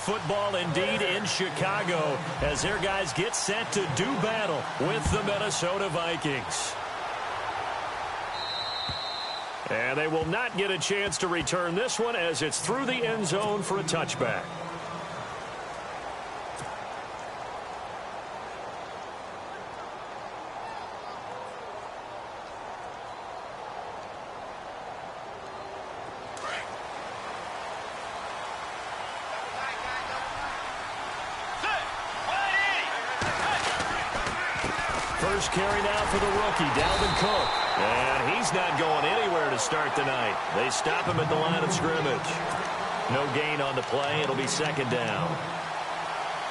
football indeed in Chicago as their guys get set to do battle with the Minnesota Vikings. And they will not get a chance to return this one as it's through the end zone for a touchback. First carry now for the rookie, Dalvin Cook. And he's not going anywhere to start the night. They stop him at the line of scrimmage. No gain on the play. It'll be second down.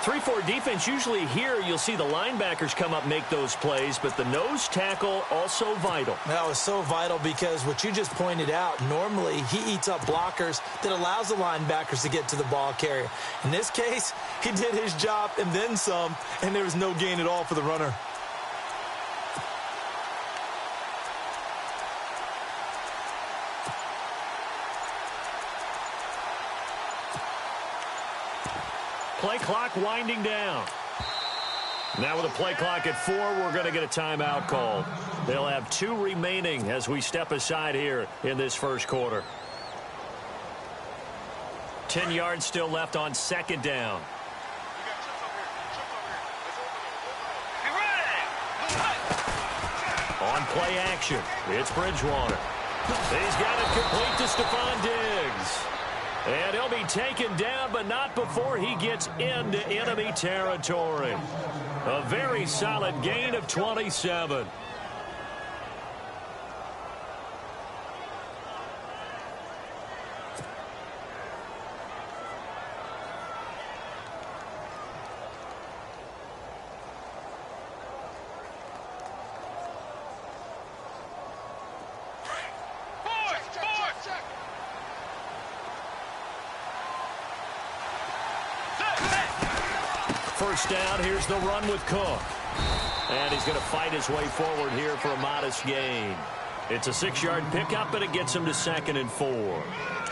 3-4 defense, usually here you'll see the linebackers come up make those plays, but the nose tackle also vital. That was so vital because what you just pointed out, normally he eats up blockers that allows the linebackers to get to the ball carrier. In this case, he did his job and then some, and there was no gain at all for the runner. Play clock winding down. Now with a play clock at 4, we're going to get a timeout called. They'll have 2 remaining as we step aside here in this first quarter. 10 yards still left on second down. On play action, it's Bridgewater. He's got it complete to Stephon Diggs. And he'll be taken down, but not before he gets into enemy territory. A very solid gain of 27. First down, here's the run with Cook. And he's going to fight his way forward here for a modest gain. It's a 6-yard pickup, but it gets him to 2nd and 4.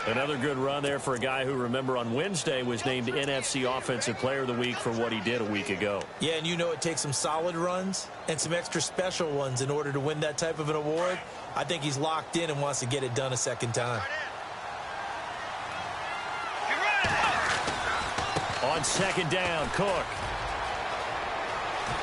Another good run there for a guy who, remember, on Wednesday was named NFC Offensive Player of the Week for what he did a week ago. Yeah, and you know it takes some solid runs and some extra special ones in order to win that type of an award. I think he's locked in and wants to get it done a second time. On second down, Cook.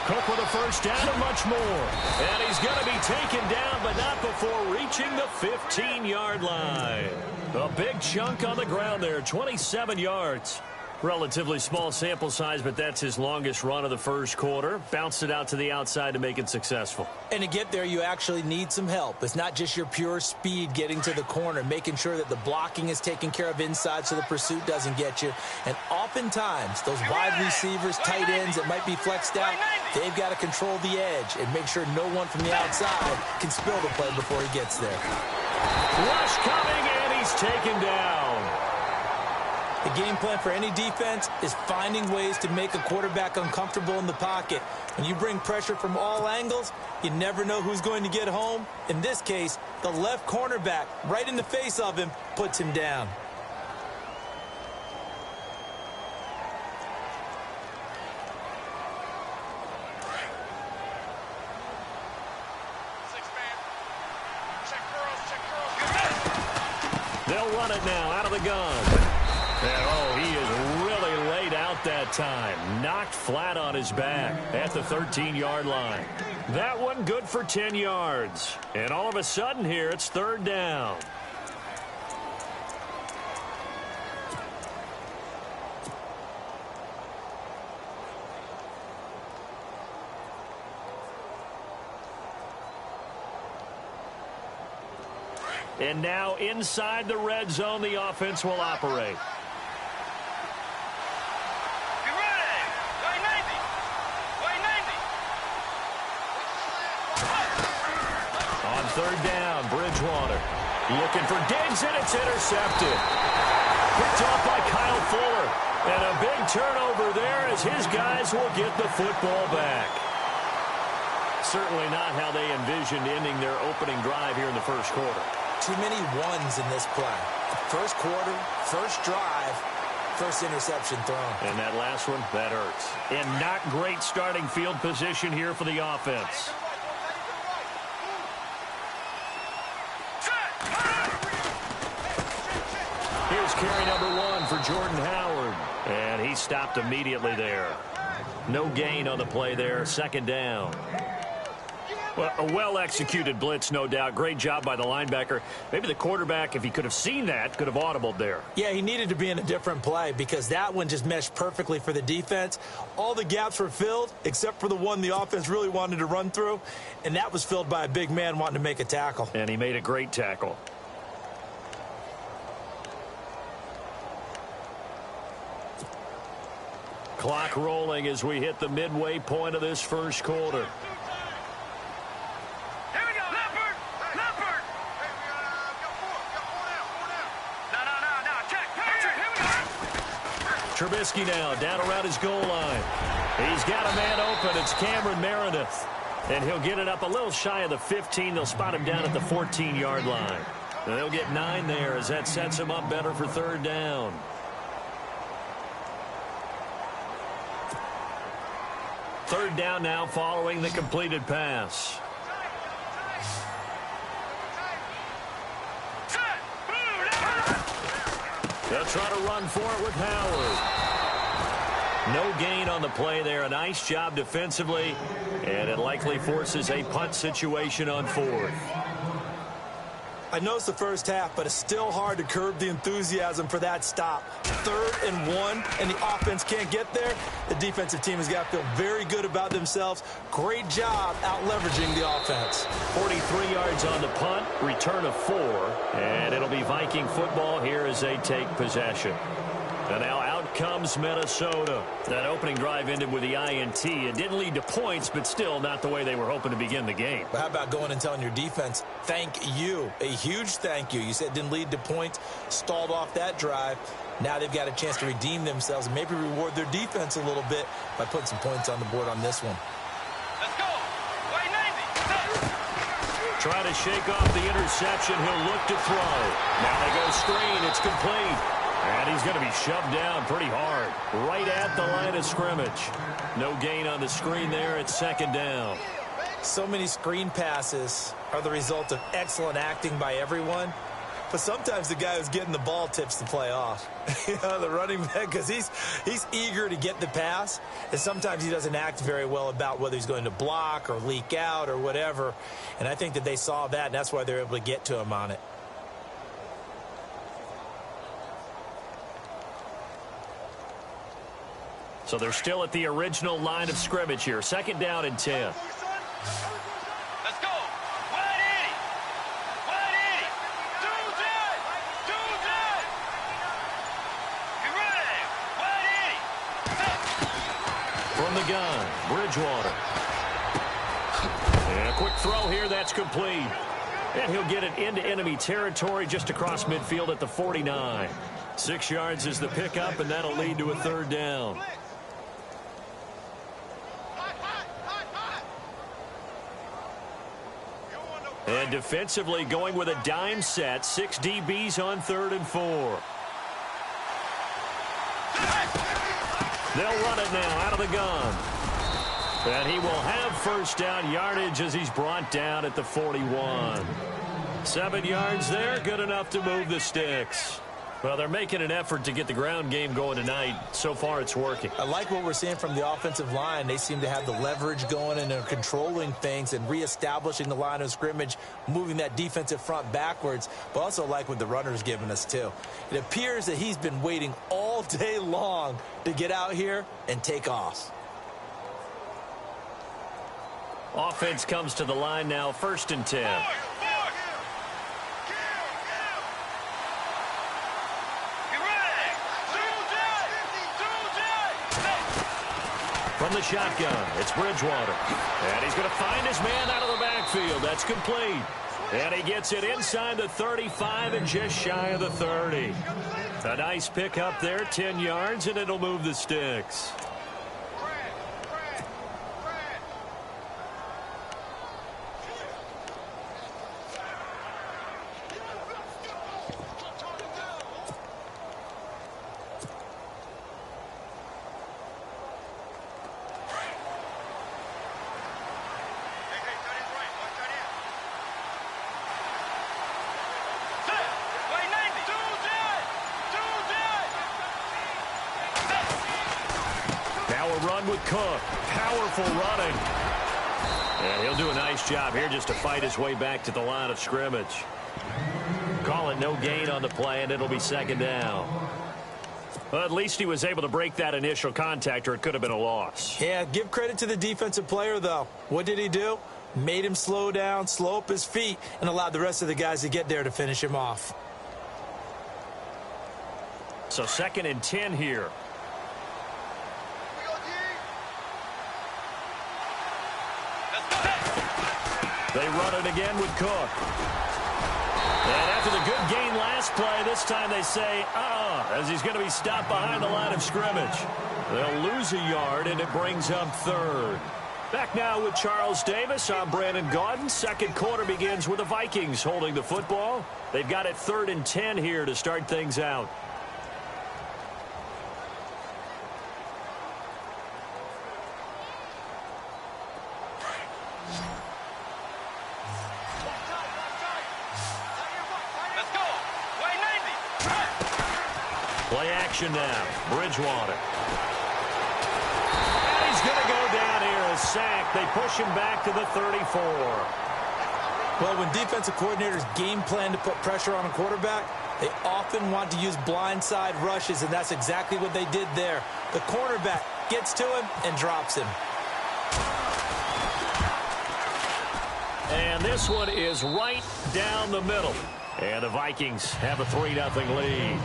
Cook with a first down and much more. And he's going to be taken down, but not before reaching the 15-yard line. A big chunk on the ground there, 27 yards. Relatively small sample size, but that's his longest run of the first quarter. Bounced it out to the outside to make it successful. And to get there, you actually need some help. It's not just your pure speed getting to the corner, making sure that the blocking is taken care of inside so the pursuit doesn't get you. And oftentimes, those wide receivers, tight ends that might be flexed out, they've got to control the edge and make sure no one from the outside can spill the play before he gets there. Rush coming, and he's taken down. The game plan for any defense is finding ways to make a quarterback uncomfortable in the pocket. When you bring pressure from all angles, you never know who's going to get home. In this case, the left cornerback, right in the face of him, puts him down. They'll run it now out of the gun. And, oh, he is really laid out that time. Knocked flat on his back at the 13-yard line. That one good for 10 yards. And all of a sudden here, it's third down. And now inside the red zone, the offense will operate. On third down, Bridgewater looking for Diggs, and it's intercepted. Picked off by Kyle Fuller. And a big turnover there as his guys will get the football back. Certainly not how they envisioned ending their opening drive here in the first quarter. Too many ones in this play. First quarter, first drive, first interception thrown. And that last one, that hurts. And not great starting field position here for the offense. Here's carry number 1 for Jordan Howard. And he stopped immediately there. No gain on the play there. Second down. Well, a well-executed blitz, no doubt. Great job by the linebacker. Maybe the quarterback, if he could have seen that, could have audibled there. Yeah, he needed to be in a different play because that one just meshed perfectly for the defense. All the gaps were filled except for the one the offense really wanted to run through, and that was filled by a big man wanting to make a tackle. And he made a great tackle. Clock rolling as we hit the midway point of this first quarter. Trubisky now down around his goal line. He's got a man open. It's Cameron Meredith. And he'll get it up a little shy of the 15. They'll spot him down at the 14-yard line. And they'll get 9 there as that sets him up better for third down. Third down now following the completed pass. They'll try to run for it with Howard. No gain on the play there. A nice job defensively, and it likely forces a punt situation on 4th. I know it's the first half, but it's still hard to curb the enthusiasm for that stop. 3rd and 1, and the offense can't get there. The defensive team has got to feel very good about themselves. Great job out-leveraging the offense. 43 yards on the punt, return of 4, and it'll be Viking football here as they take possession. And now out comes Minnesota. That opening drive ended with the INT. It didn't lead to points, but still not the way they were hoping to begin the game. But how about going and telling your defense, thank you, a huge thank you. You said it didn't lead to points, stalled off that drive. Now they've got a chance to redeem themselves and maybe reward their defense a little bit by putting some points on the board on this one. Let's go. White Navy. Try to shake off the interception. He'll look to throw. Now they go screen. It's complete. And he's going to be shoved down pretty hard, right at the line of scrimmage. No gain on the screen there. It's second down. So many screen passes are the result of excellent acting by everyone. But sometimes the guy who's getting the ball tips the play off. You know, the running back, because he's eager to get the pass. And sometimes he doesn't act very well about whether he's going to block or leak out or whatever. And I think that they saw that, and that's why they're able to get to him on it. So they're still at the original line of scrimmage here. Second down and 10. Let's go. Wide 80. Wide 80. Dudes in. Dudes in. Be ready. Wide 80. From the gun, Bridgewater. And a quick throw here. That's complete. And he'll get it into enemy territory just across midfield at the 49. 6 yards is the pickup, and that'll lead to a third down. And defensively going with a dime set. 6 DBs on 3rd and 4. They'll run it now out of the gun. And he will have first down yardage as he's brought down at the 41. 7 yards there, good enough to move the sticks. Well, they're making an effort to get the ground game going tonight. So far, it's working. I like what we're seeing from the offensive line. They seem to have the leverage going, and they're controlling things and reestablishing the line of scrimmage, moving that defensive front backwards, but also like what the runner's giving us, too. It appears that he's been waiting all day long to get out here and take off. Offense comes to the line now, 1st and 10. From the shotgun, it's Bridgewater. And he's going to find his man out of the backfield. That's complete. And he gets it inside the 35 and just shy of the 30. A nice pickup there, 10 yards, and it'll move the sticks. a run with Cook. Powerful running. And he'll do a nice job here just to fight his way back to the line of scrimmage. Call it no gain on the play, and it'll be second down. Well, at least he was able to break that initial contact, or it could have been a loss. Yeah, give credit to the defensive player, though. What did he do? Made him slow down, slow up his feet, and allowed the rest of the guys to get there to finish him off. So 2nd and 10 here. They run it again with Cook. And after the good gain last play, this time they say, as he's going to be stopped behind the line of scrimmage. They'll lose a yard, and it brings up 3rd. Back now with Charles Davis. I'm Brandon Gaudin. Second quarter begins with the Vikings holding the football. They've got it 3rd and 10 here to start things out. Play action now. Bridgewater. And he's going to go down here. A sack. They push him back to the 34. Well, when defensive coordinators game plan to put pressure on a quarterback, they often want to use blindside rushes, and that's exactly what they did there. The cornerback gets to him and drops him. And this one is right down the middle. And the Vikings have a 3-0 lead.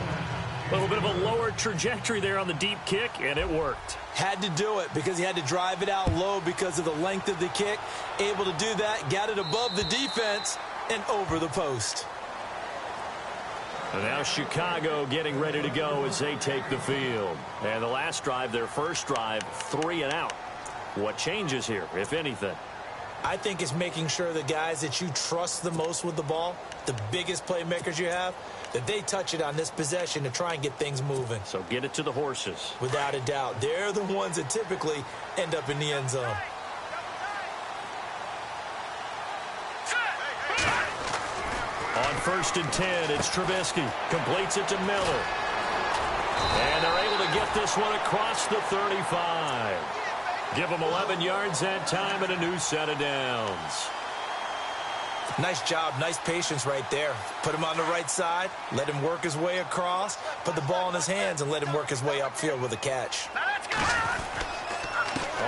A little bit of a lower trajectory there on the deep kick, and it worked. Had to do it because he had to drive it out low because of the length of the kick. Able to do that, got it above the defense, and over the post. And now Chicago getting ready to go as they take the field. And the last drive, their first drive, 3 and out. What changes here, if anything? I think it's making sure the guys that you trust the most with the ball, the biggest playmakers you have, that they touch it on this possession to try and get things moving. So get it to the horses. Without a doubt. They're the ones that typically end up in the end zone. On 1st and 10, it's Trubisky. Completes it to Miller. And they're able to get this one across the 35. Give them 11 yards that time and a new set of downs. Nice job, nice patience right there. Put him on the right side, let him work his way across, put the ball in his hands, and let him work his way upfield with a catch.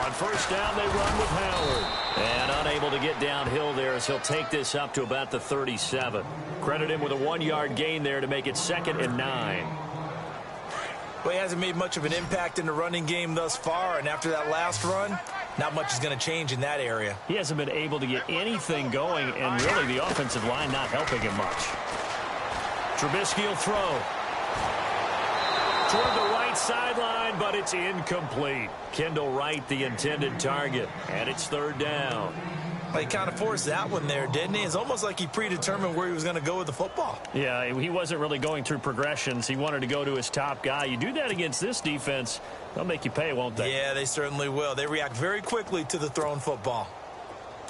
On 1st down, they run with Howard. And unable to get downhill there as he'll take this up to about the 37. Credit him with a 1-yard gain there to make it 2nd and 9. Well, he hasn't made much of an impact in the running game thus far, and after that last run, not much is going to change in that area. He hasn't been able to get anything going, and really the offensive line not helping him much. Trubisky will throw. Toward the right sideline, but it's incomplete. Kendall Wright, the intended target, and it's 3rd down. Well, he kind of forced that one there, didn't he? It's almost like he predetermined where he was going to go with the football. Yeah, he wasn't really going through progressions. He wanted to go to his top guy. You do that against this defense, they'll make you pay, won't they? Yeah, they certainly will. They react very quickly to the thrown football.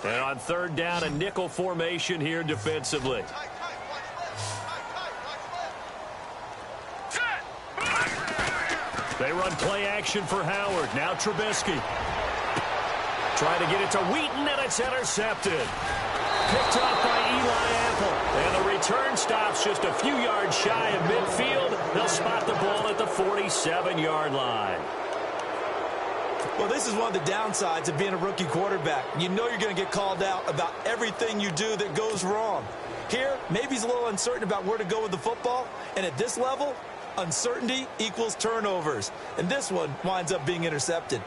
And on 3rd down, a nickel formation here defensively. They run play action for Howard. Now Trubisky. Trying to get it to Wheaton, and it's intercepted. Picked off by Eli Apple. And the return stops just a few yards shy of midfield. They'll spot the ball at the 47-yard line. Well, this is one of the downsides of being a rookie quarterback. You know you're going to get called out about everything you do that goes wrong. Here, maybe he's a little uncertain about where to go with the football. And at this level, uncertainty equals turnovers. And this one winds up being intercepted.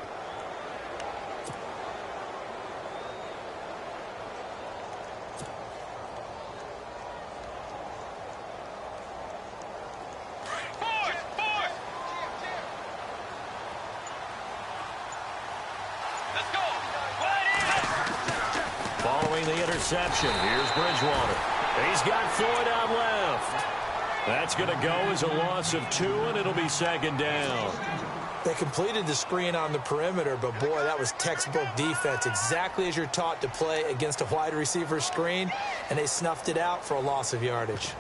Interception. Here's Bridgewater. He's got Floyd out left. That's going to go as a loss of 2, and it'll be 2nd down. They completed the screen on the perimeter, but boy, that was textbook defense. Exactly as you're taught to play against a wide receiver screen, and they snuffed it out for a loss of yardage.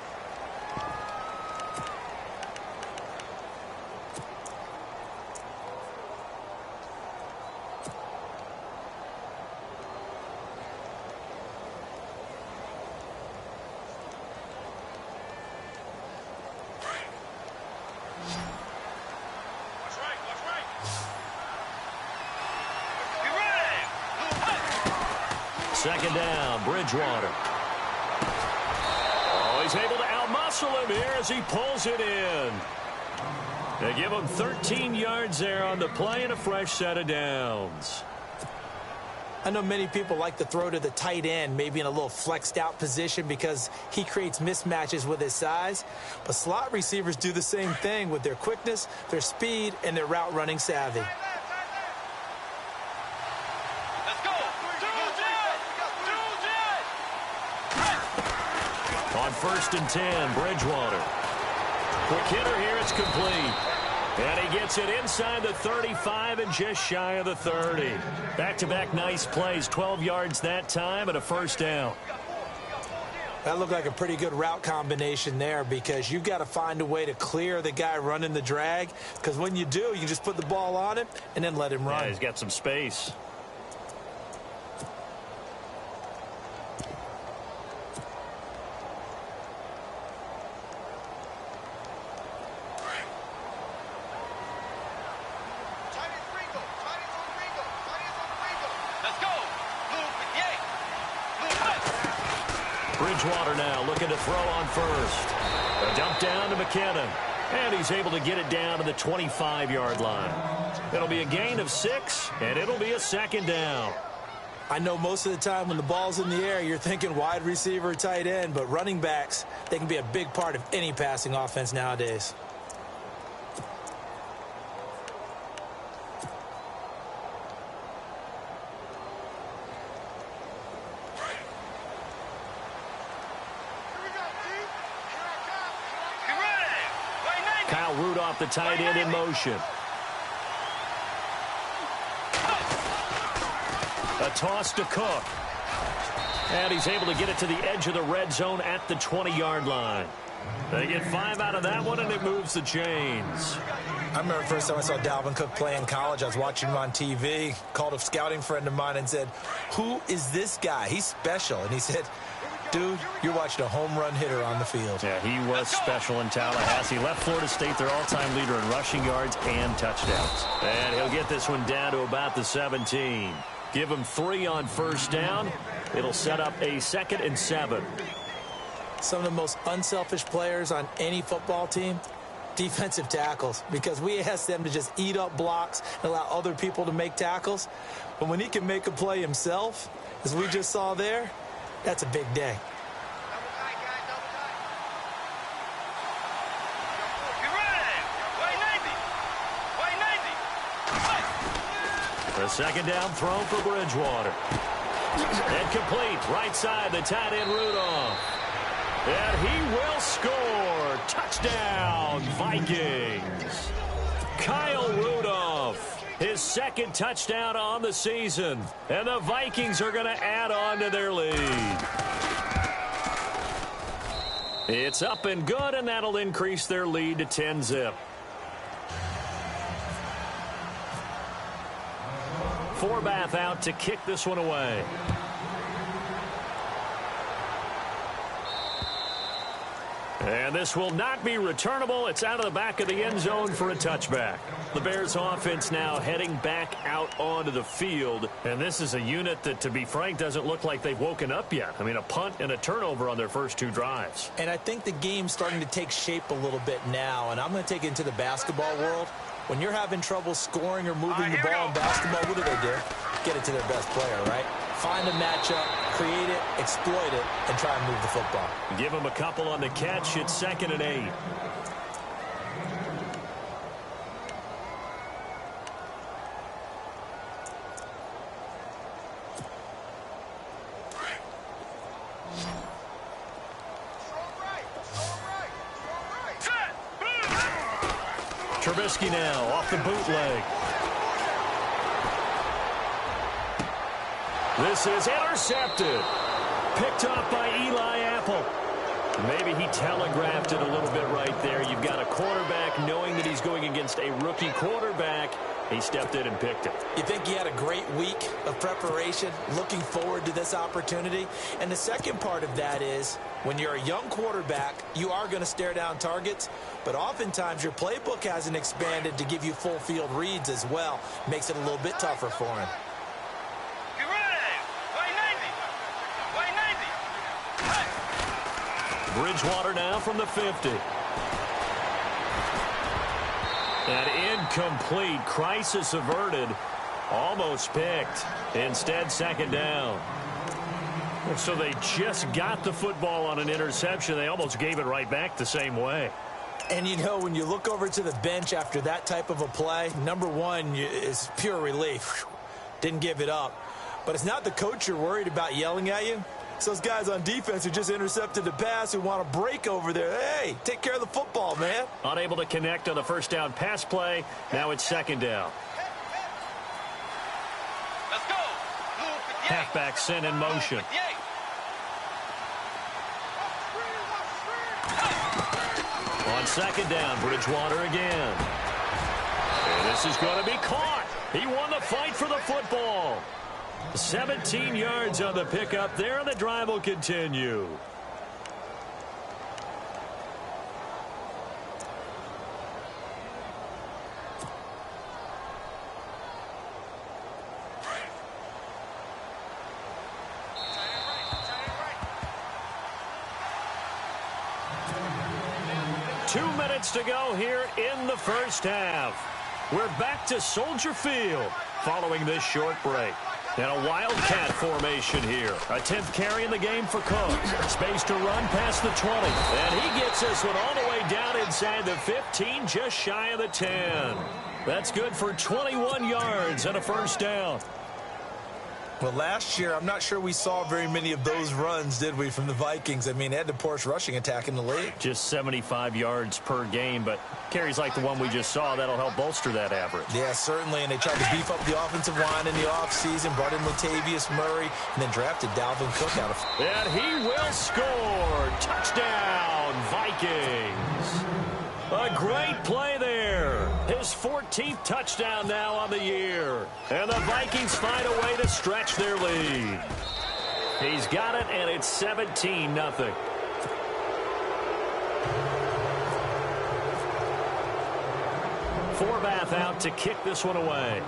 Second down, Bridgewater. Oh, he's able to outmuscle him here as he pulls it in. They give him 13 yards there on the play and a fresh set of downs. I know many people like to throw to the tight end, maybe in a little flexed out position because he creates mismatches with his size. But slot receivers do the same thing with their quickness, their speed, and their route running savvy. Let's go. On 1st and 10, Bridgewater. Quick hitter here, it's complete. And he gets it inside the 35 and just shy of the 30. Back-to-back nice plays, 12 yards that time and a first down. That looked like a pretty good route combination there because you've got to find a way to clear the guy running the drag, because when you do, you just put the ball on him and then let him run. Yeah, he's got some space. Bridgewater now looking to throw on first. A dump down to McKinnon. And he's able to get it down to the 25-yard line. It'll be a gain of 6, and it'll be a second down. I know most of the time when the ball's in the air, you're thinking wide receiver, tight end, but running backs, they can be a big part of any passing offense nowadays. Kyle Rudolph, the tight end, in motion. A toss to Cook. And he's able to get it to the edge of the red zone at the 20-yard line. They get 5 out of that one, and it moves the chains. I remember the first time I saw Dalvin Cook play in college. I was watching him on TV, called a scouting friend of mine and said, "Who is this guy? He's special." And he said, "Dude, you're watching a home run hitter on the field." Yeah, he was special in Tallahassee. Left Florida State their all-time leader in rushing yards and touchdowns. And he'll get this one down to about the 17. Give him 3 on first down. It'll set up a 2nd and 7. Some of the most unselfish players on any football team, defensive tackles, because we ask them to just eat up blocks and allow other people to make tackles. But when he can make a play himself, as we just saw there, that's a big day. The second down throw for Bridgewater. And complete. Right side, the tight end Rudolph. And he will score. Touchdown, Vikings. Kyle Rudolph, his 2nd touchdown on the season. And the Vikings are going to add on to their lead. It's up and good, and that'll increase their lead to 10-zip. Forbath out to kick this one away. And this will not be returnable. It's out of the back of the end zone for a touchback. The Bears offense now heading back out onto the field. And this is a unit that, to be frank, doesn't look like they've woken up yet. I mean, a punt and a turnover on their first 2 drives. And I think the game's starting to take shape a little bit now. And I'm going to take it into the basketball world. When you're having trouble scoring or moving the ball in basketball, what do? Get it to their best player, right? Find a matchup, create it, exploit it, and try and move the football. Give him a couple on the catch. It's 2nd and 8. Trubisky now off the bootleg. This is intercepted. Picked off by Eli Apple. Maybe he telegraphed it a little bit right there. You've got a quarterback knowing that he's going against a rookie quarterback. He stepped in and picked it. You think he had a great week of preparation, looking forward to this opportunity? And the second part of that is, when you're a young quarterback, you are going to stare down targets, but oftentimes your playbook hasn't expanded to give you full field reads as well. Makes it a little bit tougher for him. Bridgewater now from the 50. An incomplete. Crisis averted. Almost picked. Instead, second down. So they just got the football on an interception. They almost gave it right back the same way. And, you know, when you look over to the bench after that type of a play, number one is pure relief. Didn't give it up. But it's not the coach you're worried about yelling at you. It's those guys on defense who just intercepted the pass who want to break over there. Hey, take care of the football, man. Unable to connect on the first down pass play. Now it's second down. Let's go. Halfback sent in motion. On second down, Bridgewater again. And this is going to be caught. He won the fight for the football. 17 yards on the pickup there, and the drive will continue. To go here in the first half. We're back to Soldier Field following this short break. And a wildcat formation here. A 10th carry in the game for Cook. Space to run past the 20. And he gets this one all the way down inside the 15, just shy of the 10. That's good for 21 yards and a first down. Well, last year, I'm not sure we saw very many of those runs, did we, from the Vikings? I mean, they had the poorest rushing attack in the league. Just 75 yards per game, but carries like the one we just saw, that'll help bolster that average. Yeah, certainly, and they tried to beef up the offensive line in the offseason, brought in Latavius Murray, and then drafted Dalvin Cook out of... And he will score! Touchdown, Vikings! A great play there. His 14th touchdown now on the year. And the Vikings find a way to stretch their lead. He's got it, and it's 17-0. Forbath out to kick this one away.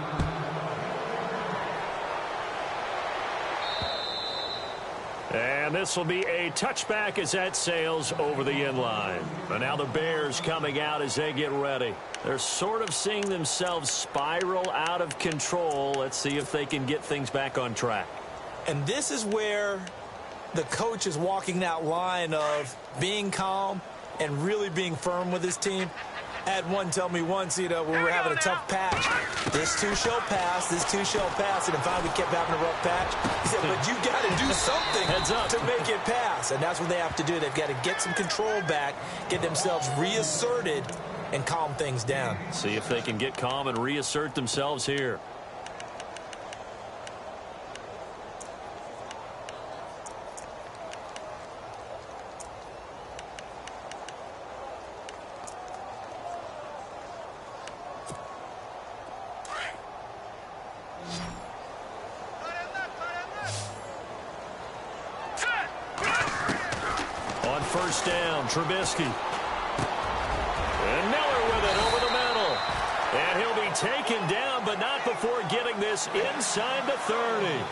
And this will be a touchback as that sails over the end line. And now the Bears coming out as they get ready. They're sort of seeing themselves spiral out of control. Let's see if they can get things back on track. And this is where the coach is walking that line of being calm and really being firm with his team. I had one tell me once, you know, when we were having a tough patch, this too shall pass, this too shall pass, and finally we kept having a rough patch. He said, but you got to do something to make it pass, and that's what they have to do. They've got to get some control back, get themselves reasserted, and calm things down. See if they can get calm and reassert themselves here. First down, Trubisky. And Miller with it over the middle. And he'll be taken down, but not before getting this inside the 30.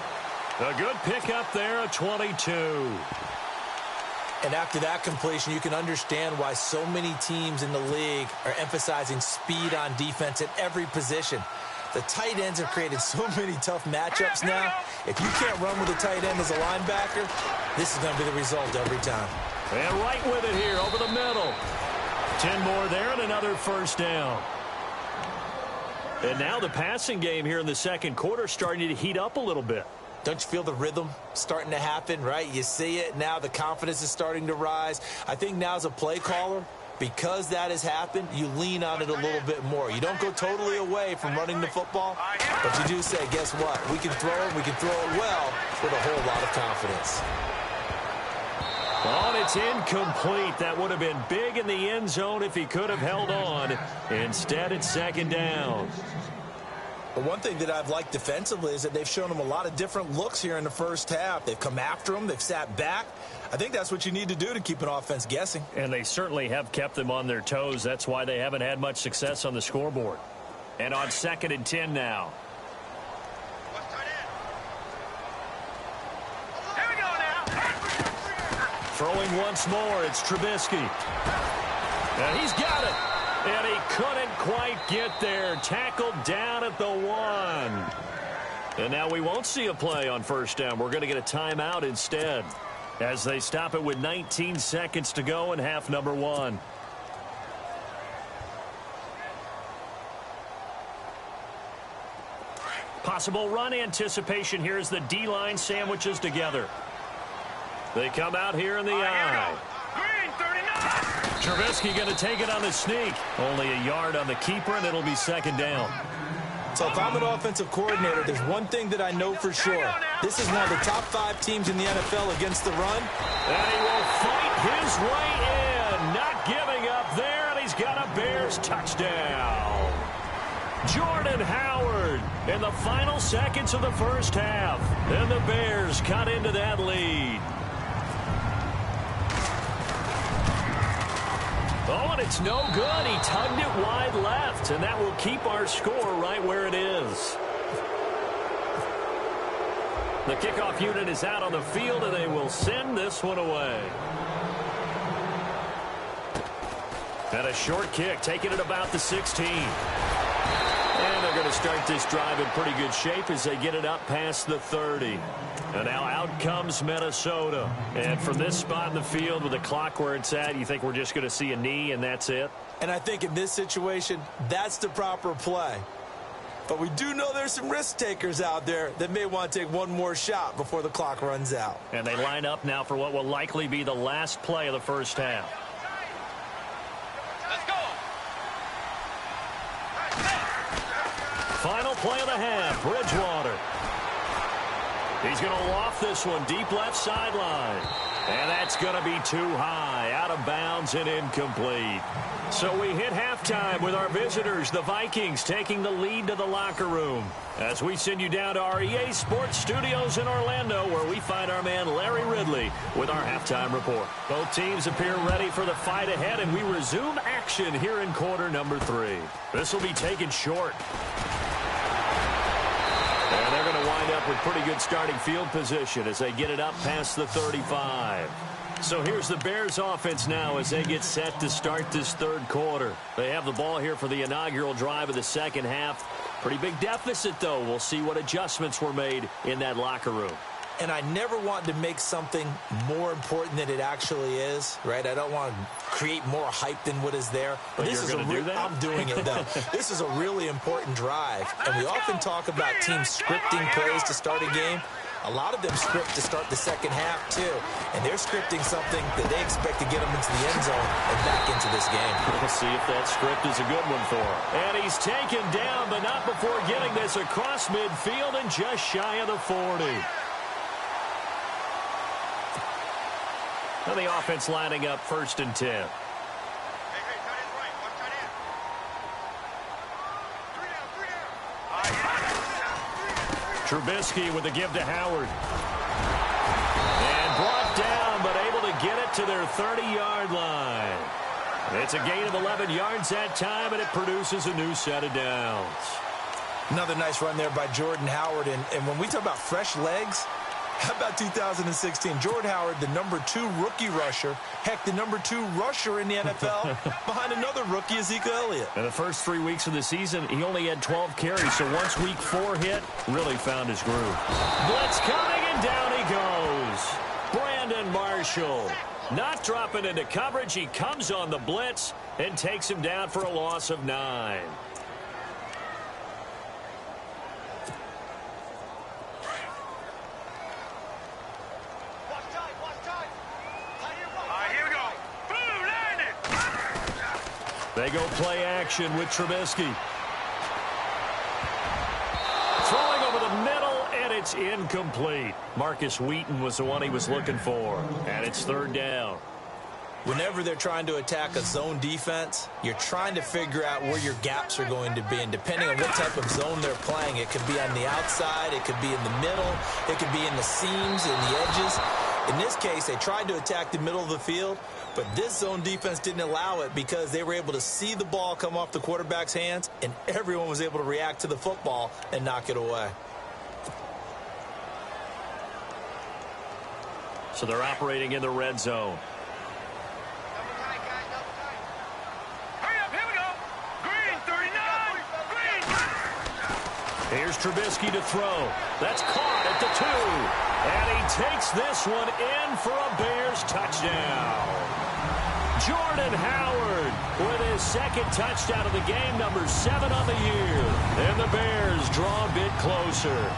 A good pickup there, a 22. And after that completion, you can understand why so many teams in the league are emphasizing speed on defense at every position. The tight ends have created so many tough matchups now. If you can't run with a tight end as a linebacker, this is going to be the result every time. And right with it here over the middle. 10 more there and another first down. And now the passing game here in the second quarter starting to heat up a little bit. Don't you feel the rhythm starting to happen, right? You see it now. The confidence is starting to rise. I think now as a play caller, because that has happened, you lean on it a little bit more. You don't go totally away from running the football, but you do say, guess what? We can throw it. We can throw it well with a whole lot of confidence. Oh, it's incomplete. That would have been big in the end zone if he could have held on. Instead, it's second down. But one thing that I've liked defensively is that they've shown him a lot of different looks here in the first half. They've come after him. They've sat back. I think that's what you need to do to keep an offense guessing. And they certainly have kept them on their toes. That's why they haven't had much success on the scoreboard. And on 2nd and 10 now. Throwing once more, it's Trubisky. And he's got it. And he couldn't quite get there. Tackled down at the 1. And now we won't see a play on first down. We're going to get a timeout instead, as they stop it with 19 seconds to go in half number 1. Possible run anticipation here as the D-line sandwiches together. They come out here in the eye. Green 39. Trubisky going to take it on the sneak. Only a yard on the keeper, and it'll be second down. So if I'm an offensive coordinator, there's one thing that I know for sure. This is one of the top 5 teams in the NFL against the run. And he will fight his way in. Not giving up there, and he's got a Bears touchdown. Jordan Howard in the final seconds of the first half. And the Bears cut into that lead. Oh, and it's no good. He tugged it wide left, and that will keep our score right where it is. The kickoff unit is out on the field, and they will send this one away. And a short kick, taking it about the 16. And they're going to start this drive in pretty good shape as they get it up past the 30. And now out comes Minnesota. And from this spot in the field with the clock where it's at, you think we're just going to see a knee and that's it? And I think in this situation, that's the proper play. But we do know there's some risk takers out there that may want to take one more shot before the clock runs out. And they line up now for what will likely be the last play of the first half. Let's go. Final play of the half, Bridgewater. He's going to loft this one deep left sideline. And that's going to be too high, out of bounds and incomplete. So we hit halftime with our visitors, the Vikings, taking the lead to the locker room. As we send you down to our EA Sports Studios in Orlando, where we find our man Larry Ridley with our halftime report. Both teams appear ready for the fight ahead, and we resume action here in quarter number 3. This will be taken short. And they're going to wind up with pretty good starting field position as they get it up past the 35. So here's the Bears offense now as they get set to start this third quarter. They have the ball here for the inaugural drive of the second half. Pretty big deficit, though. We'll see what adjustments were made in that locker room. And I never want to make something more important than it actually is, right? I don't want to create more hype than what is there. But this is I'm doing it, though. This is a really important drive. And we often talk about teams scripting plays to start a game. A lot of them script to start the second half, too. And they're scripting something that they expect to get them into the end zone and back into this game. We'll see if that script is a good one for him. And he's taken down, but not before getting this across midfield and just shy of the 40. Now the offense lining up 1st and 10. Hey, tight end right. One tight end. 3 down. Trubisky with the give to Howard. And brought down, but able to get it to their 30-yard line. It's a gain of 11 yards that time, and it produces a new set of downs. Another nice run there by Jordan Howard. And when we talk about fresh legs, how about 2016? Jordan Howard, the number 2 rookie rusher. Heck, the number 2 rusher in the NFL behind another rookie, Ezekiel Elliott. In the first 3 weeks of the season, he only had 12 carries. So once week 4 hit, really found his groove. Blitz coming, and down he goes. Brandon Marshall not dropping into coverage. He comes on the blitz and takes him down for a loss of 9. They go play action with Trubisky. Throwing over the middle, and it's incomplete. Marcus Wheaton was the one he was looking for, and it's 3rd down. Whenever they're trying to attack a zone defense, you're trying to figure out where your gaps are going to be. And depending on what type of zone they're playing, it could be on the outside, it could be in the middle, it could be in the seams and the edges. In this case, they tried to attack the middle of the field, but this zone defense didn't allow it because they were able to see the ball come off the quarterback's hands, and everyone was able to react to the football and knock it away. So they're operating in the red zone. Double tight, guys, double tight. Hurry up, here we go. Green, 39. Green. Here's Trubisky to throw. That's caught at the 2. And he takes this one in for a Bears touchdown. Jordan Howard with his second touchdown of the game, number 7 on the year. And the Bears draw a bit closer.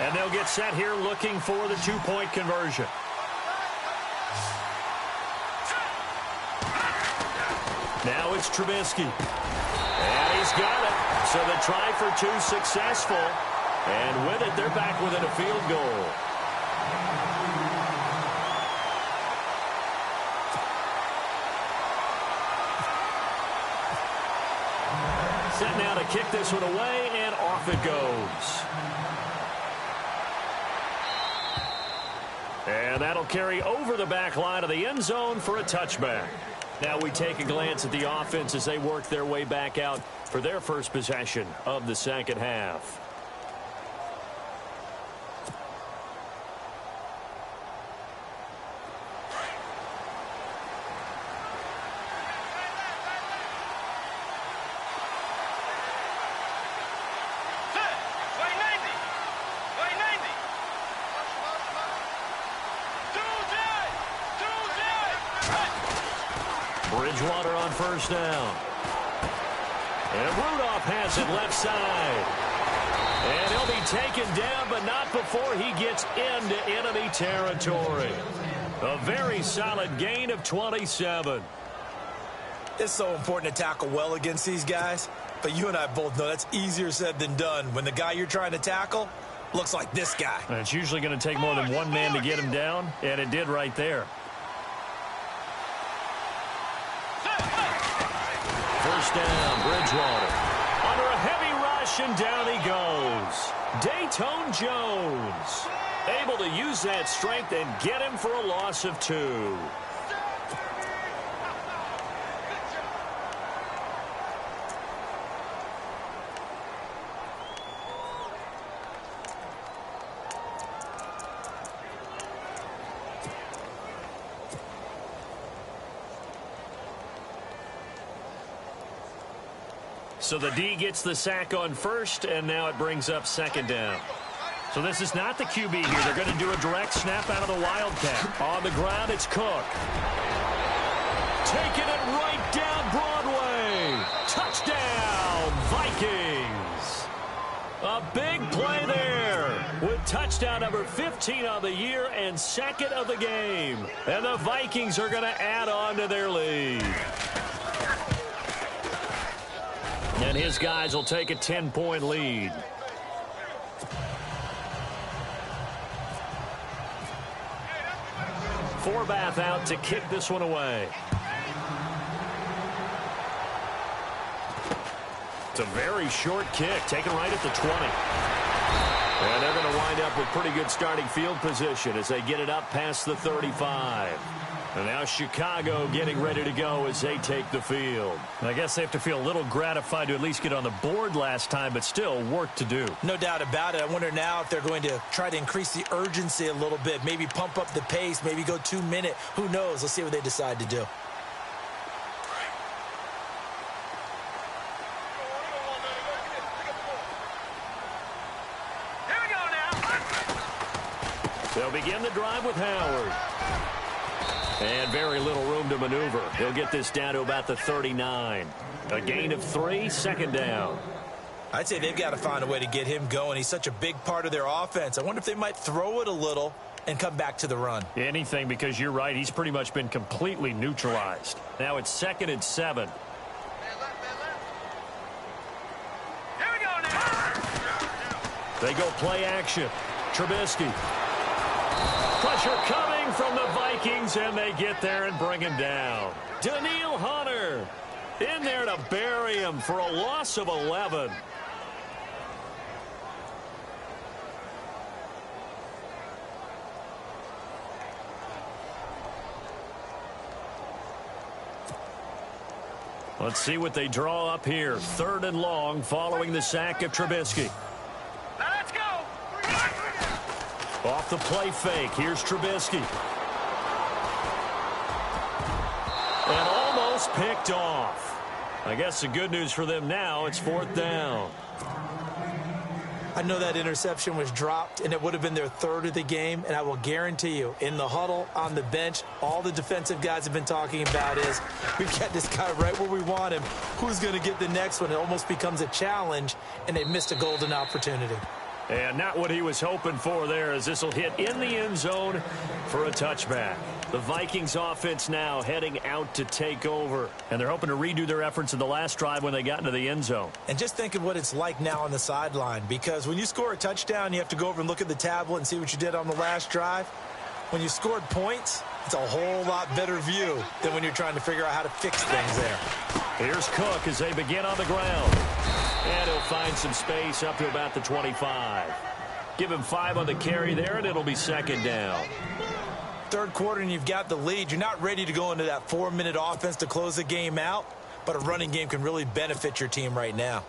And they'll get set here looking for the 2-point conversion. Now it's Trubisky. And he's got it. So the try for 2 successful. And with it, they're back within a field goal. Set now to kick this one away, and off it goes. And that'll carry over the back line of the end zone for a touchback. Now we take a glance at the offense as they work their way back out for their first possession of the second half. Bridgewater on first down. And Rudolph has it left side. And he'll be taken down, but not before he gets into enemy territory. A very solid gain of 27. It's so important to tackle well against these guys, but you and I both know that's easier said than done when the guy you're trying to tackle looks like this guy. And it's usually going to take more than one man to get him down, and it did right there. First down, Bridgewater. Under a heavy rush, and down he goes. Dayton Jones able to use that strength and get him for a loss of 2. So the D gets the sack on first, and now it brings up second down. So this is not the QB here. They're going to do a direct snap out of the Wildcat. On the ground, it's Cook. Taking it right down Broadway. Touchdown, Vikings. A big play there with touchdown number 15 on the year and second of the game. And the Vikings are going to add on to their lead. And his guys will take a 10-point lead. Forbath out to kick this one away. It's a very short kick, taken right at the 20. And they're going to wind up with pretty good starting field position as they get it up past the 35. And now Chicago getting ready to go as they take the field. I guess they have to feel a little gratified to at least get on the board last time, but still work to do. No doubt about it. I wonder now if they're going to try to increase the urgency a little bit, maybe pump up the pace, maybe go 2-minute. Who knows? Let's see what they decide to do. Here we go now. They'll begin the drive with Howard. And very little room to maneuver. He'll get this down to about the 39. A gain of 3, second down. I'd say they've got to find a way to get him going. He's such a big part of their offense. I wonder if they might throw it a little and come back to the run. Anything, because you're right. He's pretty much been completely neutralized. Now it's 2nd and 7. Here we go now. They go play action. Trubisky. Pressure coming from the Vikings, and they get there and bring him down. Daniil Hunter in there to bury him for a loss of 11. Let's see what they draw up here. 3rd and long following the sack of Trubisky. Now let's go. Off the play fake. Here's Trubisky. And almost picked off. I guess the good news for them now, it's 4th down. I know that interception was dropped, and it would have been their 3rd of the game, and I will guarantee you, in the huddle, on the bench, all the defensive guys have been talking about is, we've got this guy right where we want him. Who's going to get the next one? It almost becomes a challenge, and they missed a golden opportunity. And not what he was hoping for there, as this will hit in the end zone for a touchback. The Vikings offense now heading out to take over. And they're hoping to redo their efforts in the last drive when they got into the end zone. And just think of what it's like now on the sideline. Because when you score a touchdown, you have to go over and look at the tablet and see what you did on the last drive. When you scored points, it's a whole lot better view than when you're trying to figure out how to fix things there. Here's Cook as they begin on the ground. And he'll find some space up to about the 25. Give him 5 on the carry there, and it'll be 2nd down. 3rd quarter, and you've got the lead. You're not ready to go into that 4-minute offense to close the game out, but a running game can really benefit your team right now.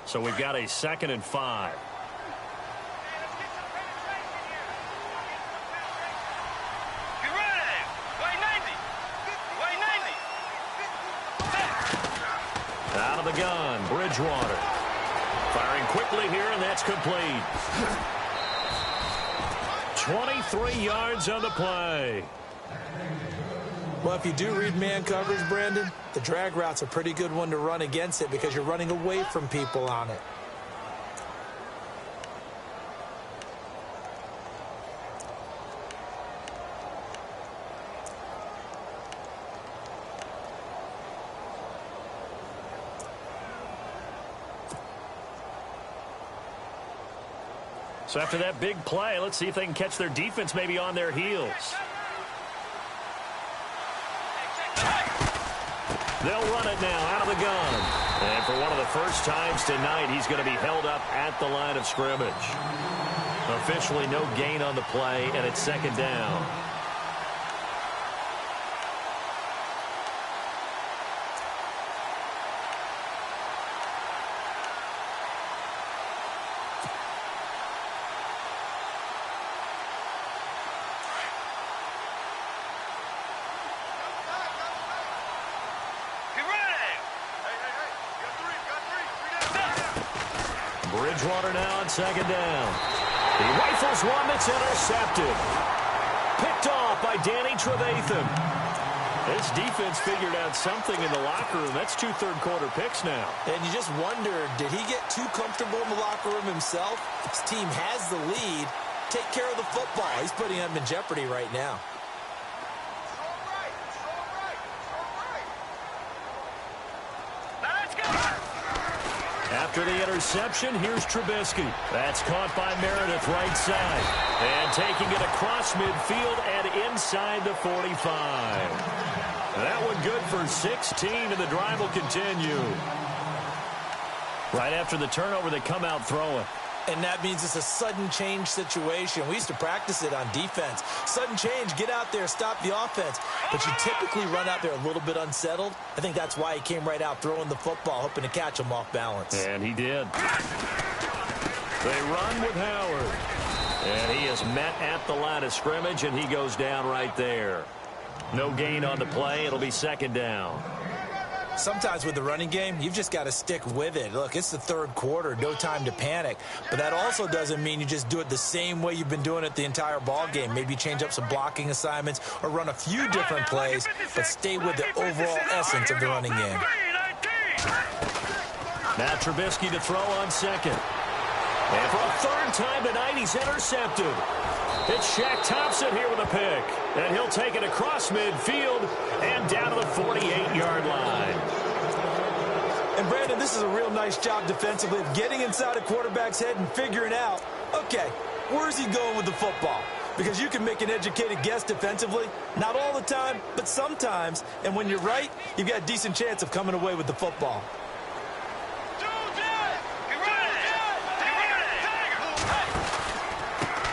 So we've got a 2nd and 5. Get ready. Way 90. Way 90. Out of the gun, Bridgewater. Firing quickly here, and that's complete. 23 yards on the play. Well, if you do read man coverage, Brandon, the drag route's a pretty good one to run against it because you're running away from people on it. So after that big play, let's see if they can catch their defense maybe on their heels. They'll run it now out of the gun. And for one of the first times tonight, he's going to be held up at the line of scrimmage. Officially no gain on the play, and it's 2nd down. Bridgewater now on 2nd down. He rifles one that's intercepted. Picked off by Danny Trevathan. This defense figured out something in the locker room. That's 2 third-quarter picks now. And you just wonder, did he get too comfortable in the locker room himself? His team has the lead. Take care of the football. He's putting them in jeopardy right now. After the interception, here's Trubisky. That's caught by Meredith right side. And taking it across midfield and inside the 45. That one good for 16, and the drive will continue. Right after the turnover, they come out throwing. And that means it's a sudden change situation. We used to practice it on defense. Sudden change, get out there, stop the offense. But you typically run out there a little bit unsettled. I think that's why he came right out throwing the football, hoping to catch him off balance. And he did. They run with Howard. And he is met at the line of scrimmage, and he goes down right there. No gain on the play. It'll be 2nd down. Sometimes with the running game, you've just got to stick with it. Look, it's the 3rd quarter, no time to panic. But that also doesn't mean you just do it the same way you've been doing it the entire ball game. Maybe change up some blocking assignments or run a few different plays, but stay with the overall essence of the running game. Now Trubisky to throw on 2nd. And for a 3rd time tonight, he's intercepted. It's Shaq Thompson here with a pick. And he'll take it across midfield and down to the 48-yard line. And, Brandon, this is a real nice job defensively of getting inside a quarterback's head and figuring out, okay, where's he going with the football? Because you can make an educated guess defensively. Not all the time, but sometimes. And when you're right, you've got a decent chance of coming away with the football.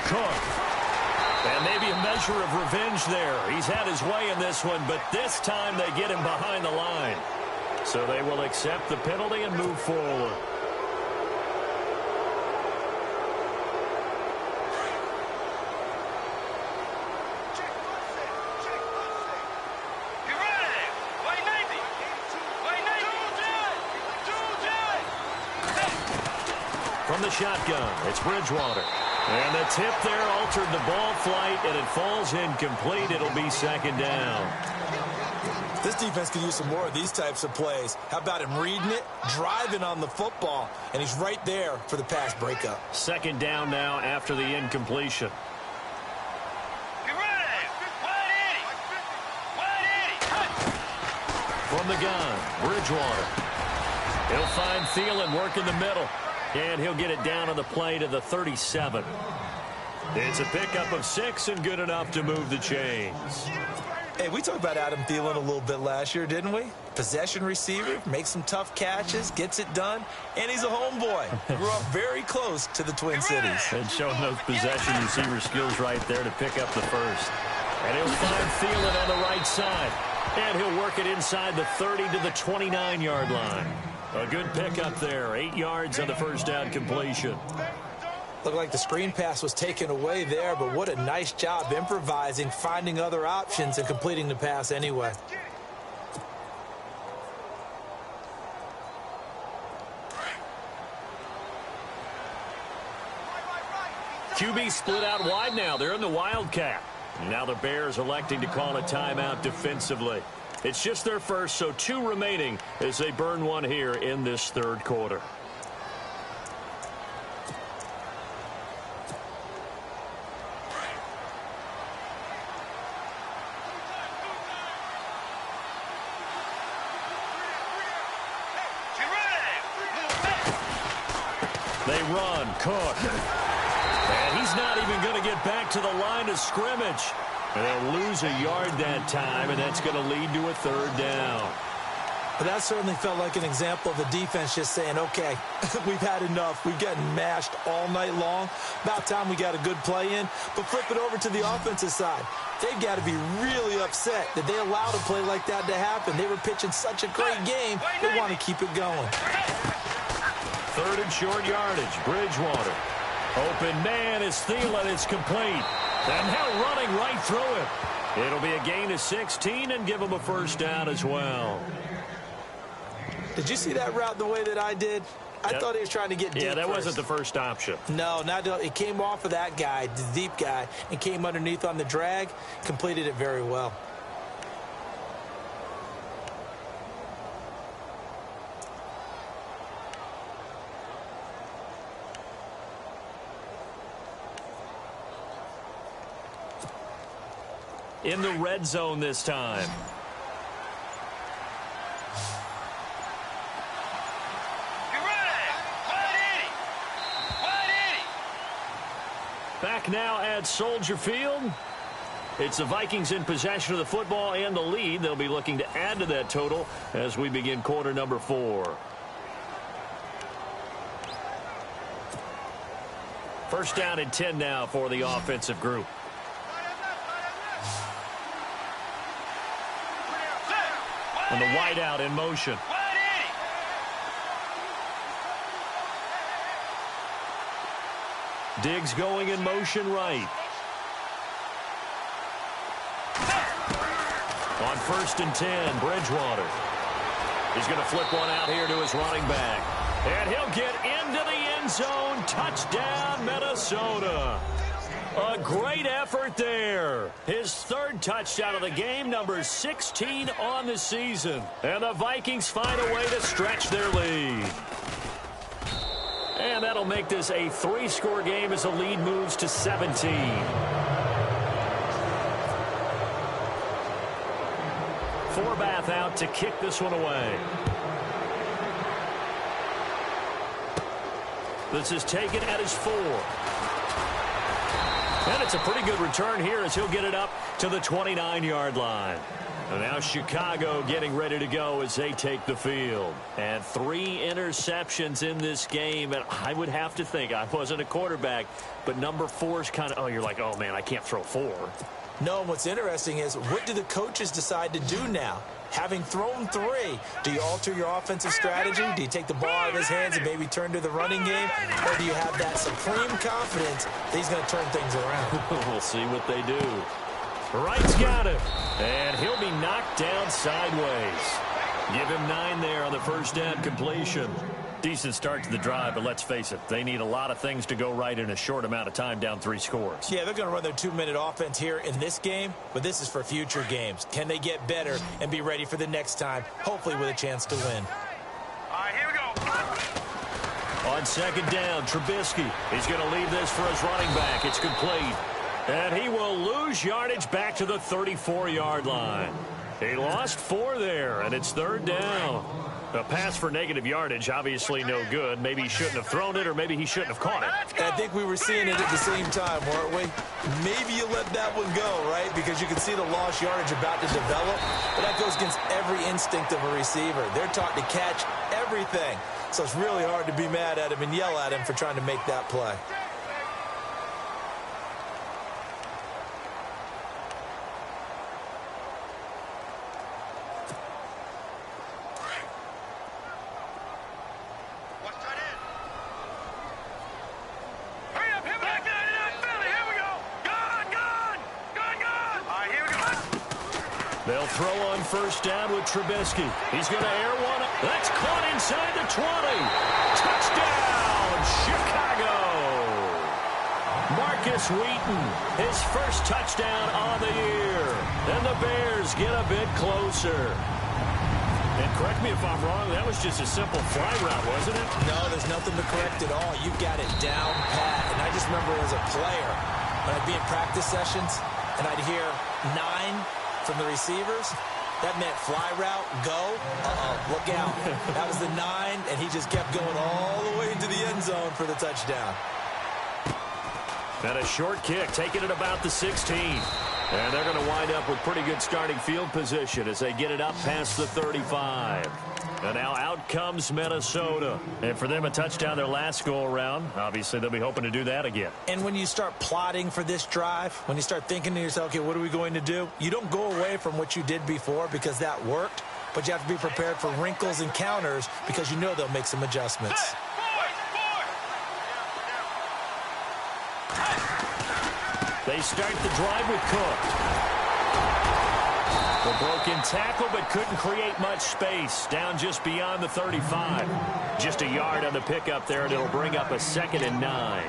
Cook. And maybe a measure of revenge there. He's had his way in this one, but this time they get him behind the line. So they will accept the penalty and move forward. From the shotgun, it's Bridgewater. And the tip there altered the ball flight, and it falls incomplete. It'll be second down. This defense could use some more of these types of plays. How about him reading it, driving on the football, and he's right there for the pass breakup. Second down now after the incompletion. From the gun, Bridgewater. He'll find Thielen working the middle. And he'll get it down on the play to the 37. It's a pickup of 6 and good enough to move the chains. Hey, we talked about Adam Thielen a little bit last year, didn't we? Possession receiver, makes some tough catches, gets it done, and he's a homeboy. Grew up very close to the Twin Cities. And showing those possession receiver skills right there to pick up the first. And he'll find Thielen on the right side. And he'll work it inside the 30 to the 29-yard line. A good pickup there. 8 yards on the first down completion. Looked like the screen pass was taken away there, but what a nice job improvising, finding other options, and completing the pass anyway. QB split out wide now. They're in the Wildcat. Now the Bears electing to call a timeout defensively. It's just their first, so 2 remaining as they burn one here in this third quarter. They run, Cook. And he's not even going to get back to the line of scrimmage. They'll lose a yard that time, and that's going to lead to a third down. But that certainly felt like an example of the defense just saying, okay, we've had enough. We've gotten mashed all night long. About time we got a good play in. But flip it over to the offensive side. They've got to be really upset that they allowed a play like that to happen. They were pitching such a great game, they want to keep it going. Third and short yardage, Bridgewater. Open man is Thielen. It's complete. And now running right through it. It'll be a gain of 16 and give him a first down as well. Did you see that route the way that I did? I thought he was trying to get deep. Yeah, that first. wasn't the first option. No, not it came off of that guy, the deep guy, and came underneath on the drag. Completed it very well. In the red zone this time. Back now at Soldier Field. It's the Vikings in possession of the football and the lead. They'll be looking to add to that total as we begin quarter number 4. First down and 10 now for the offensive group. And the wideout in motion. Diggs going in motion right. On first and 10, Bridgewater. He's going to flip one out here to his running back. And he'll get into the end zone. Touchdown, Minnesota. A great effort there. His third touchdown of the game, number 16 on the season. And the Vikings find a way to stretch their lead. And that'll make this a 3-score game as the lead moves to 17. Forbath out to kick this one away. This is taken at his 4. And it's a pretty good return here as he'll get it up to the 29-yard line. And now Chicago getting ready to go as they take the field. And 3 interceptions in this game. And I would have to think, I wasn't a quarterback, but number 4 is kind of, oh, you're like, oh, man, I can't throw 4. No, and what's interesting is, what do the coaches decide to do now? Having thrown 3, do you alter your offensive strategy? Do you take the ball out of his hands and maybe turn to the running game? Or do you have that supreme confidence that he's going to turn things around? We'll see what they do. Wright's got him, and he'll be knocked down sideways. Give him 9 there on the first down completion. Decent start to the drive, but let's face it, they need a lot of things to go right in a short amount of time, down 3 scores. Yeah, they're going to run their 2-minute offense here in this game, but this is for future games. Can they get better and be ready for the next time, hopefully with a chance to win? All right, here we go. On second down, Trubisky. He's going to leave this for his running back. It's complete. And he will lose yardage back to the 34-yard line. He lost 4 there, and it's 3rd down. A pass for negative yardage, obviously no good. Maybe he shouldn't have thrown it, or maybe he shouldn't have caught it. I think we were seeing it at the same time, weren't we? Maybe you let that one go, right? Because you can see the lost yardage about to develop. But that goes against every instinct of a receiver. They're taught to catch everything. So it's really hard to be mad at him and yell at him for trying to make that play. They'll throw on first down with Trubisky. He's going to air one. That's caught inside the 20. Touchdown, Chicago. Marcus Wheaton, his first touchdown on the year. And the Bears get a bit closer. And correct me if I'm wrong, that was just a simple fly route, wasn't it? No, there's nothing to correct at all. You've got it down pat. And I just remember as a player, when I'd be in practice sessions, and I'd hear 9 from the receivers, that meant fly route, go, look out. That was the 9, and he just kept going all the way into the end zone for the touchdown. And a short kick, taking it about the 16. And they're going to wind up with pretty good starting field position as they get it up past the 35. And now out comes Minnesota. And for them, a touchdown their last go-around. Obviously, they'll be hoping to do that again. And when you start plotting for this drive, when you start thinking to yourself, okay, what are we going to do? You don't go away from what you did before because that worked, but you have to be prepared for wrinkles and counters because you know they'll make some adjustments. They start the drive with Cook. The broken tackle, but couldn't create much space. Down just beyond the 35. Just a yard on the pickup there, and it'll bring up a 2nd and 9.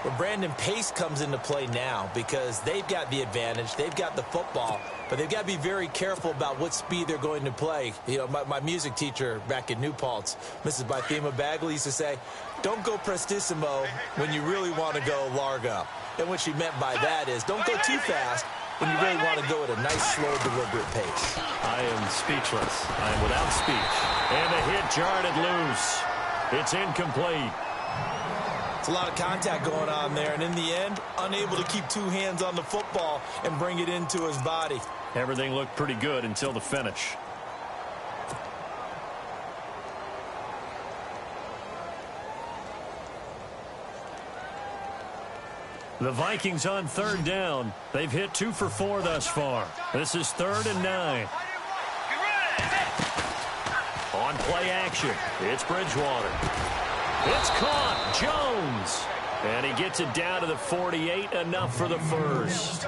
Well, Brandon, pace comes into play now because they've got the advantage. They've got the football, but they've got to be very careful about what speed they're going to play. You know, my music teacher back in New Paltz, Mrs. Bythema Bagley, used to say, don't go prestissimo when you really want to go largo. And what she meant by that is don't go too fast when you really want to go at a nice, slow, deliberate pace. I am speechless. I am without speech. And the hit jarred it loose. It's incomplete. It's a lot of contact going on there, and in the end, unable to keep 2 hands on the football and bring it into his body. Everything looked pretty good until the finish. The Vikings on 3rd down. They've hit 2 for 4 thus far. This is 3rd and 9. On play action, it's Bridgewater. It's caught, Jones. And he gets it down to the 48, enough for the first.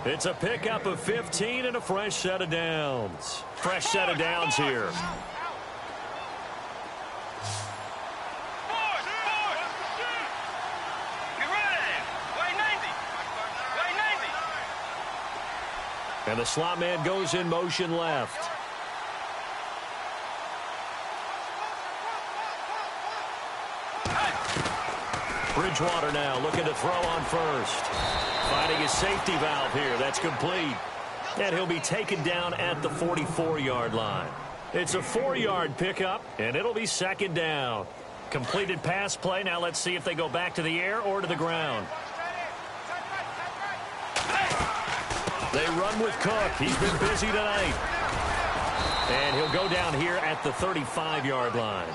It's a pickup of 15 and a fresh set of downs. Fresh set of downs here. And the slot man goes in motion left. Bridgewater now looking to throw on first. Finding his safety valve here. That's complete. And he'll be taken down at the 44-yard line. It's a 4-yard pickup, and it'll be 2nd down. Completed pass play. Now let's see if they go back to the air or to the ground. They run with Cook. He's been busy tonight. And he'll go down here at the 35-yard line.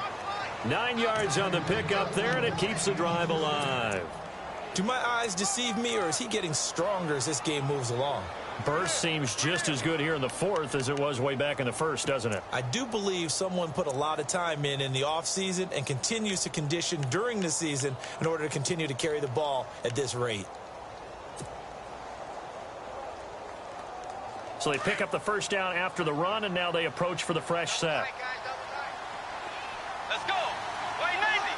9 yards on the pickup there, and it keeps the drive alive. Do my eyes deceive me, or is he getting stronger as this game moves along? Burst seems just as good here in the fourth as it was way back in the first, doesn't it? I do believe someone put a lot of time in the offseason and continues to condition during the season in order to continue to carry the ball at this rate. So they pick up the first down after the run, and now they approach for the fresh set. Let's go. Wait, Navy.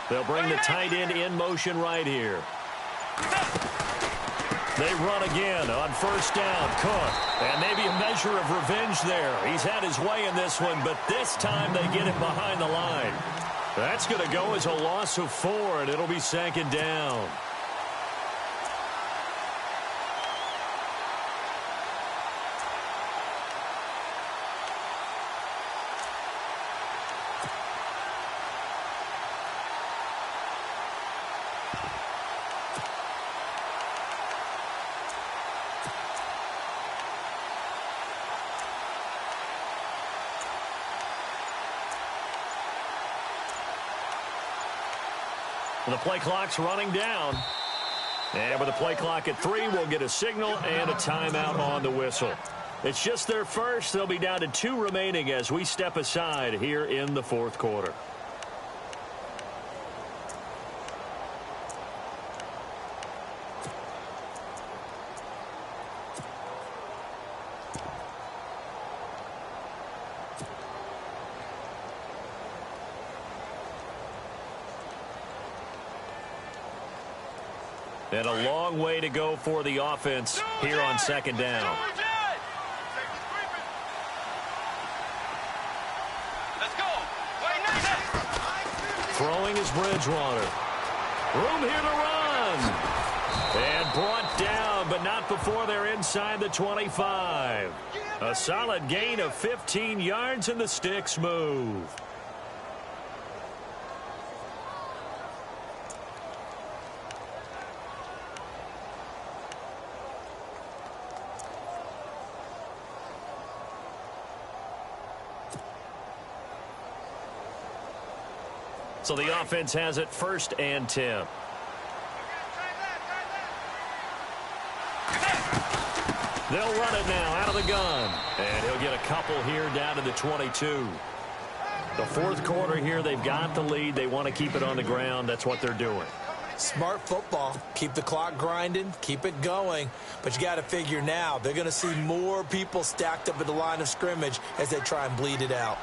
They'll bring the tight end in motion right here. They run again on first down. Cook. And maybe a measure of revenge there. He's had his way in this one, but this time they get him behind the line. That's going to go as a loss of 4, and it'll be second down. The play clock's running down. And with the play clock at 3, we'll get a signal and a timeout on the whistle. It's just their first. They'll be down to 2 remaining as we step aside here in the fourth quarter. And a long way to go for the offense here on second down. Let's go. Throwing is Bridgewater. Room here to run. And brought down, but not before they're inside the 25. A solid gain of 15 yards, and the sticks move. So the offense has it 1st and 10. They'll run it now out of the gun. And he'll get a couple here down to the 22. The fourth quarter here, they've got the lead. They want to keep it on the ground. That's what they're doing. Smart football. Keep the clock grinding. Keep it going. But you got to figure now they're going to see more people stacked up at the line of scrimmage as they try and bleed it out.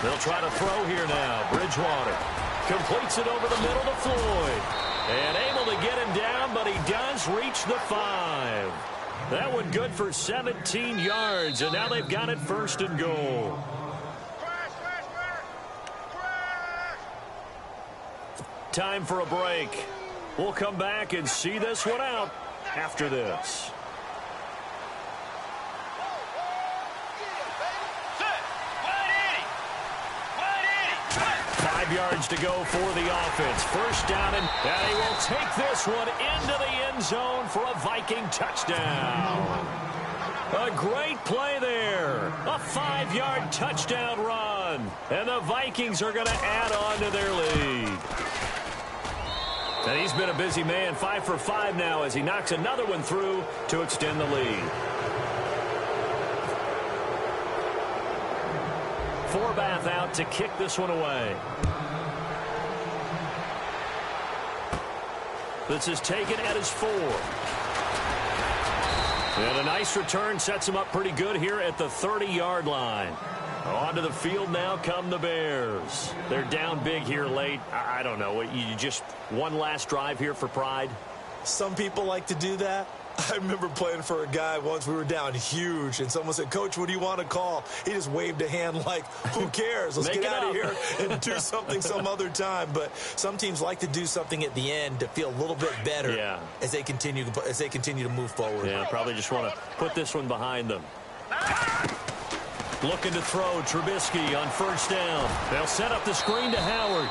They'll try to throw here now. Bridgewater completes it over the middle to Floyd. And able to get him down, but he does reach the 5. That one good for 17 yards, and now they've got it 1st and goal. Time for a break. We'll come back and see this one out after this. 5 yards to go for the offense. First down, and he will take this one into the end zone for a Viking touchdown. A great play there. A 5-yard touchdown run. And the Vikings are going to add on to their lead. And he's been a busy man, 5 for 5 now as he knocks another one through to extend the lead. Forbath out to kick this one away. This is taken at his 4. And a nice return sets him up pretty good here at the 30-yard line. Onto the field now come the Bears. They're down big here late. I don't know. You just one last drive here for pride? Some people like to do that. I remember playing for a guy once. We were down huge, and someone said, "Coach, what do you want to call?" He just waved a hand like, who cares? Let's get out of here and do something some other time. But some teams like to do something at the end to feel a little bit better as they continue to move forward. Yeah, probably just want to put this one behind them. Looking to throw, Trubisky on first down. They'll set up the screen to Howard.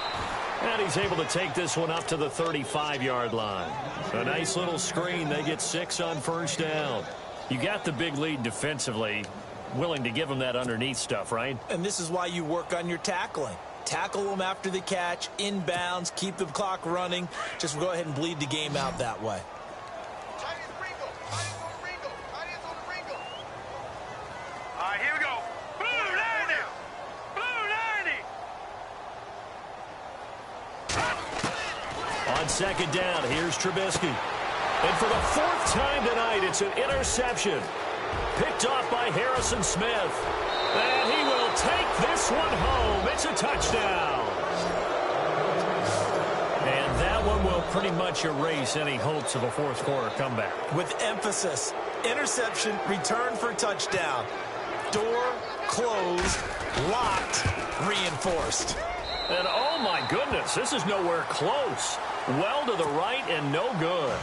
And he's able to take this one up to the 35-yard line. A nice little screen. They get 6 on first down. You got the big lead defensively, willing to give them that underneath stuff, right? And this is why you work on your tackling. Tackle them after the catch, inbounds, keep the clock running. Just go ahead and bleed the game out that way. All right, here we go. Blue 90. Blue 90. On second down, here's Trubisky. And for the fourth time tonight, it's an interception. Picked off by Harrison Smith. And he will take this one home. It's a touchdown. And that one will pretty much erase any hopes of a fourth quarter comeback. With emphasis, interception, return for touchdown. Door closed, locked, reinforced. And oh my goodness, this is nowhere close. Well to the right and no good.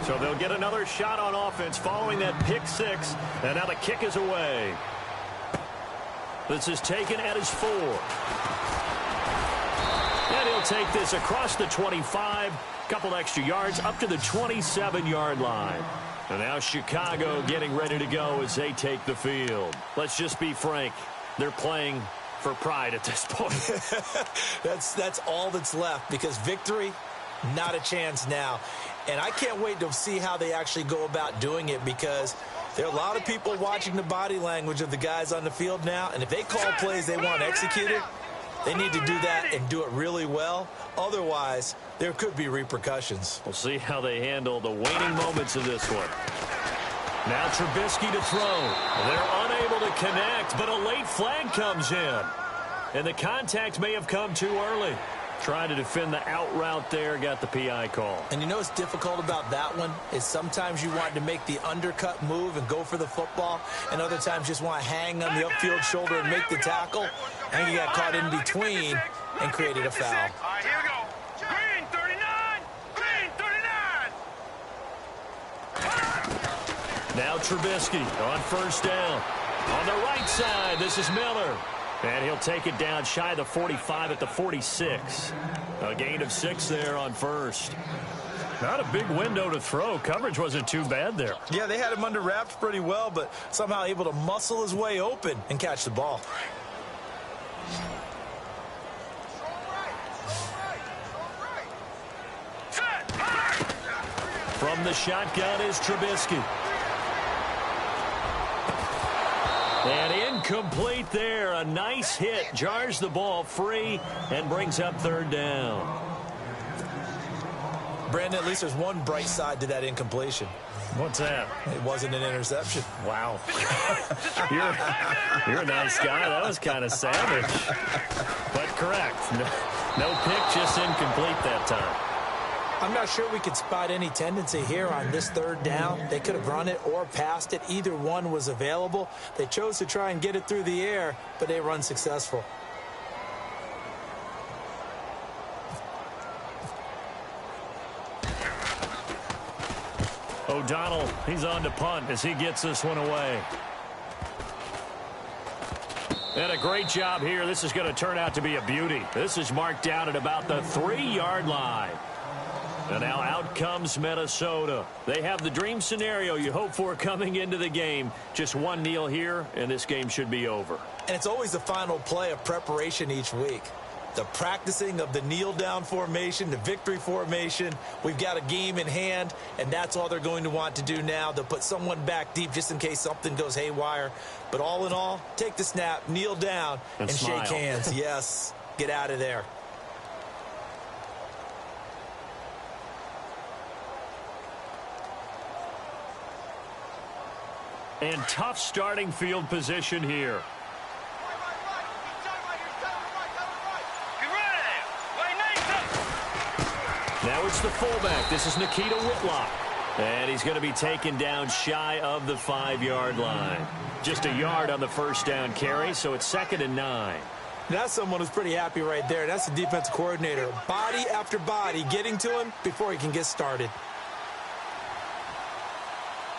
So they'll get another shot on offense following that pick six. And now the kick is away. This is taken at his 4. And he'll take this across the 25. Couple extra yards up to the 27-yard line. And now Chicago getting ready to go as they take the field. Let's just be frank. They're playing for pride at this point. That's all that's left, because victory, not a chance now. And I can't wait to see how they actually go about doing it, because there are a lot of people watching the body language of the guys on the field now. And if they call plays they want executed, they need to do that and do it really well. Otherwise, there could be repercussions. We'll see how they handle the waning moments of this one. Now Trubisky to throw. They're unable to connect, but a late flag comes in. And the contact may have come too early. Trying to defend the out route there, got the PI call. And you know what's difficult about that one is sometimes you want to make the undercut move and go for the football, and other times just want to hang on the upfield shoulder and make the tackle. And you got caught in between and created a foul. All right, here we go. Green 39. Green 39. Now Trubisky on first down. On the right side, this is Miller. And he'll take it down shy of the 45 at the 46. A gain of 6 there on first. Not a big window to throw. Coverage wasn't too bad there. Yeah, they had him under wraps pretty well, but somehow able to muscle his way open and catch the ball. From the shotgun is Trubisky. And incomplete there. A nice hit. Jars the ball free and brings up third down. Brandon, at least there's one bright side to that incompletion. What's that? It wasn't an interception. Wow. You're a nice guy. That was kind of savage. But correct. No pick, just incomplete that time. I'm not sure we could spot any tendency here on this third down. They could have run it or passed it. Either one was available. They chose to try and get it through the air, but they were unsuccessful. O'Donnell, he's on to punt as he gets this one away. And a great job here. This is going to turn out to be a beauty. This is marked down at about the 3-yard line. And now out comes Minnesota. They have the dream scenario you hope for coming into the game. Just one kneel here, and this game should be over. And it's always the final play of preparation each week. The practicing of the kneel-down formation, the victory formation. We've got a game in hand, and that's all they're going to want to do now. They'll put someone back deep just in case something goes haywire. But all in all, take the snap, kneel down, and shake hands. Yes, get out of there. And tough starting field position here. Now it's the fullback. This is Nikita Whitlock. And he's going to be taken down shy of the 5-yard line. Just a yard on the first down carry, so it's 2nd and 9. That's someone who's pretty happy right there. That's the defensive coordinator. Body after body getting to him before he can get started.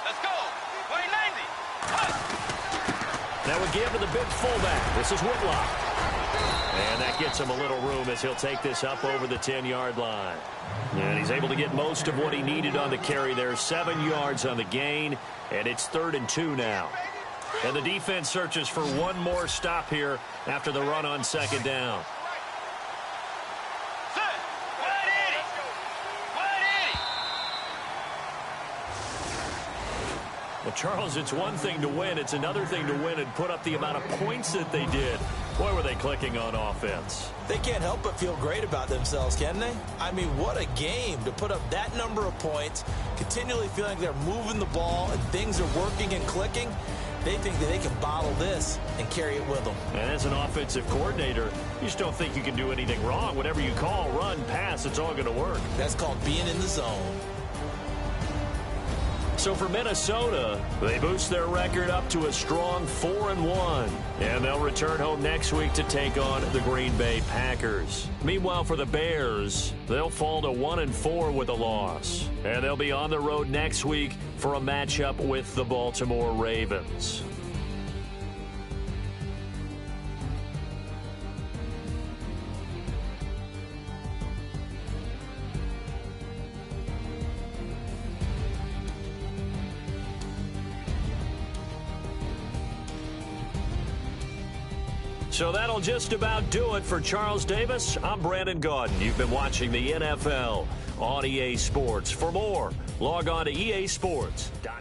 Let's go. Play 90. Now we give to the big fullback. This is Whitlock. And that gets him a little room as he'll take this up over the 10-yard line. And he's able to get most of what he needed on the carry there. 7 yards on the gain, and it's 3rd and 2 now. And the defense searches for one more stop here after the run on 2nd down. Well, Charles, it's one thing to win. It's another thing to win and put up the amount of points that they did. Boy, were they clicking on offense. They can't help but feel great about themselves, can they? I mean, what a game to put up that number of points, continually feeling like they're moving the ball and things are working and clicking. They think that they can bottle this and carry it with them. And as an offensive coordinator, you just don't think you can do anything wrong. Whatever you call, run, pass, it's all going to work. That's called being in the zone. So for Minnesota, they boost their record up to a strong 4-1. And they'll return home next week to take on the Green Bay Packers. Meanwhile, for the Bears, they'll fall to 1-4 with a loss. And they'll be on the road next week for a matchup with the Baltimore Ravens. So that'll just about do it for Charles Davis. I'm Brandon Gaudin. You've been watching the NFL on EA Sports. For more, log on to easports.com.